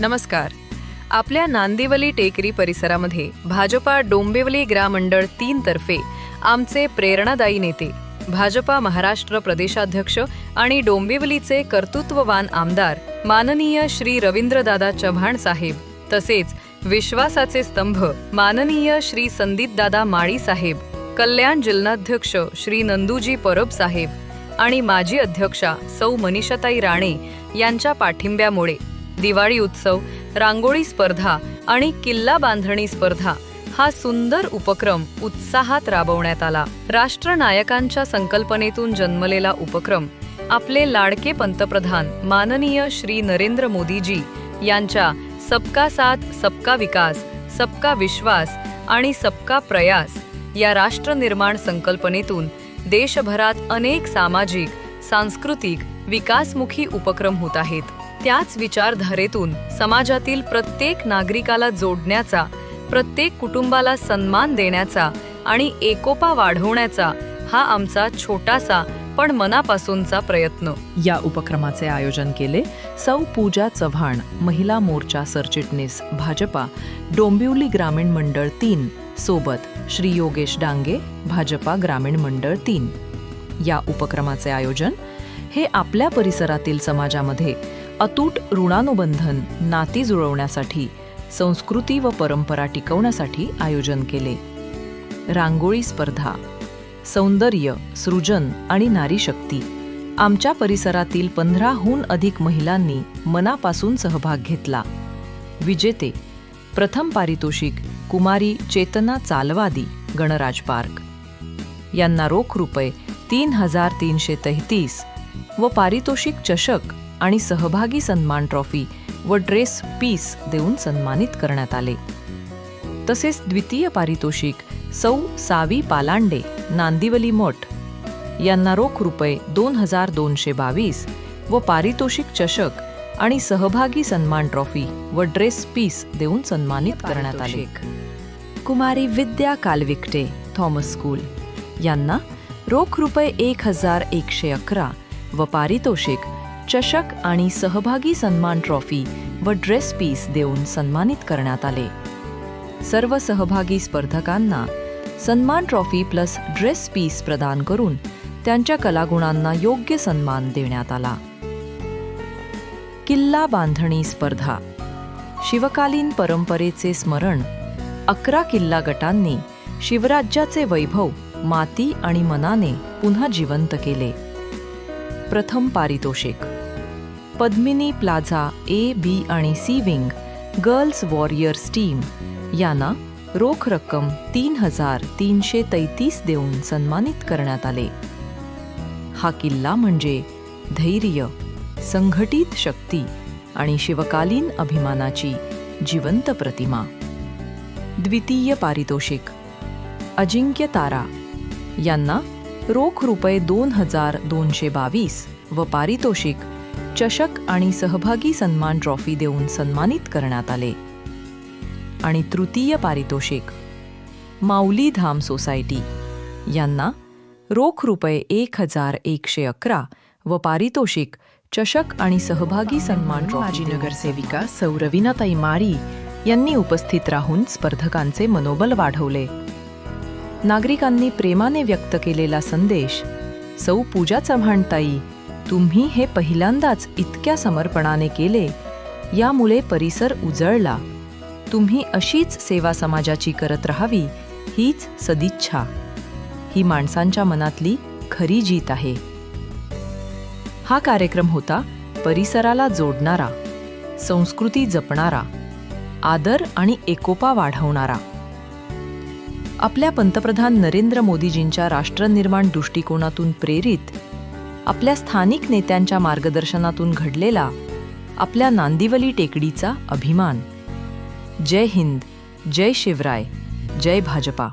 नमस्कार. आपल्या नांदिवली टेकरी परिसरामध्ये भाजपा डोंबिवली ग्राममंडळ 3 तर्फे आमचे प्रेरणादायी नेते, भाजपा महाराष्ट्र प्रदेशाध्यक्ष आणि डोंबिवलीचे कर्तृत्ववान आमदार माननीय श्री रवींद्रदादा चव्हाण साहेब, तसेच विश्वासाचे स्तंभ माननीय श्री संदीपदादा माळी साहेब, कल्याण जिल्हाध्यक्ष श्री नंदूजी परब साहेब आणि माजी अध्यक्षा सौ मनीषाताई राणे यांच्या पाठिंब्यामुळे दिवाळी उत्सव, रांगोळी स्पर्धा आणि किल्ला बांधणी स्पर्धा हा सुंदर उपक्रम उत्साहात राबवण्यात आला. राष्ट्रनायकांच्या संकल्पनेतून जन्मलेला उपक्रम आपले लाडके पंतप्रधान माननीय श्री नरेंद्र मोदीजी यांच्या सबका साथ सबका विकास, सबका विश्वास आणि सबका प्रयास या राष्ट्रनिर्माण संकल्पनेतून देशभरात अनेक सामाजिक, सांस्कृतिक, विकासमुखी उपक्रम होत आहेत. त्याच विचारधारेतून समाजातील प्रत्येक नागरिकाला जोडण्याचा, प्रत्येक कुटुंबाला सन्मान देण्याचा आणि एकोपा वाढवण्याचा हा आमचा छोटासा पण मनापासूनचा प्रयत्न. या उपक्रमाचे आयोजन केले सौ पूजा चव्हाण, महिला मोर्चा सरचिटणीस, भाजपा डोंबिवली ग्रामीण मंडळ 3 सोबत श्री योगेश डांगे, भाजपा ग्रामीण मंडळ 3. या उपक्रमाचे आयोजन हे आपल्या परिसरातील समाजामध्ये अतूट ऋणानुबंधन नाती जुळवण्यासाठी, संस्कृती व परंपरा टिकवण्यासाठी आयोजन केले. रांगोळी स्पर्धा, सौंदर्य, सृजन आणि नारी शक्ती. आमच्या परिसरातील 15हून अधिक महिलांनी मनापासून सहभाग घेतला. विजेते: प्रथम पारितोषिक कुमारी चेतना चालवादी, गणराज पार्क. यांना रोख रुपये 3,333 व पारितोषिक चषक आणि सहभागी सन्मान ट्रॉफी व ड्रेस पीस देऊन सन्मानित करण्यात आले. तसेच द्वितीय पारितोषिक सौ सावी पालांडे, नांदिवली मठ. यांना रोख रुपये 2,222 व पारितोषिक चषक आणि सहभागी सन्मान ट्रॉफी व ड्रेस पीस देऊन सन्मानित करण्यात आले. कुमारी विद्या कालविकटे, थॉमस स्कूल. यांना रोख रुपये 1,111 व पारितोषिक चषक आणि सहभागी सन्मान ट्रॉफी व ड्रेस पीस देऊन सन्मानित करण्यात आले. सर्व सहभागी स्पर्धकांना सन्मान ट्रॉफी प्लस ड्रेस पीस प्रदान करून त्यांच्या कलागुणांना योग्य सन्मान देण्यात आला. किल्ला बांधणी स्पर्धा. शिवकालीन परंपरेचे स्मरण 11 किल्ला गटांनी शिवराज्याचे वैभव माती आणि मनाने पुन्हा जिवंत केले. प्रथम पारितोषिक पद्मिनी प्लाझा A, B आणि C wing girls warriors team. यांना रोख रक्कम 3,333 देऊन सन्मानित करण्यात आले. हा किल्ला म्हणजे धैर्य, संघटित शक्ती आणि शिवकालीन अभिमानाची जिवंत प्रतिमा. द्वितीय पारितोषिक अजिंक्य तारा. यांना रोख रुपये 2,222 व पारितोषिक चषक आणि सहभागी सन्मान ट्रॉफी देऊन सन्मानित करण्यात आले. आणि तृतीय पारितोषिक माऊली धाम सोसायटी. यांना रोख रुपये 1,111 व पारितोषिक चषक आणि सहभागी सन्मान ट्रॉफी. नगरसेविका सौ रवीनाताई माळी यांनी उपस्थित राहून स्पर्धकांचे मनोबल वाढवले. नागरिकांनी प्रेमाने व्यक्त केलेला संदेश: सौ पूजा चव्हाणताई, तुम्ही हे पहिल्यांदाच इतक्या समर्पणाने केले, यामुळे परिसर उजळला. तुम्ही अशीच सेवा समाजाची करत राहावी, हीच सदिच्छा. ही माणसांच्या मनातली खरी जीत आहे. हा कार्यक्रम होता परिसराला जोडणारा, संस्कृती जपणारा, आदर आणि एकोपा वाढवणारा. आपल्या पंतप्रधान नरेंद्र मोदीजींच्या राष्ट्रनिर्माण दृष्टिकोनातून प्रेरित, आपल्या स्थानिक नेत्यांच्या मार्गदर्शनातून घडलेला आपल्या नांदिवली टेकडीचा अभिमान. जय हिंद, जय शिवराय, जय भाजपा.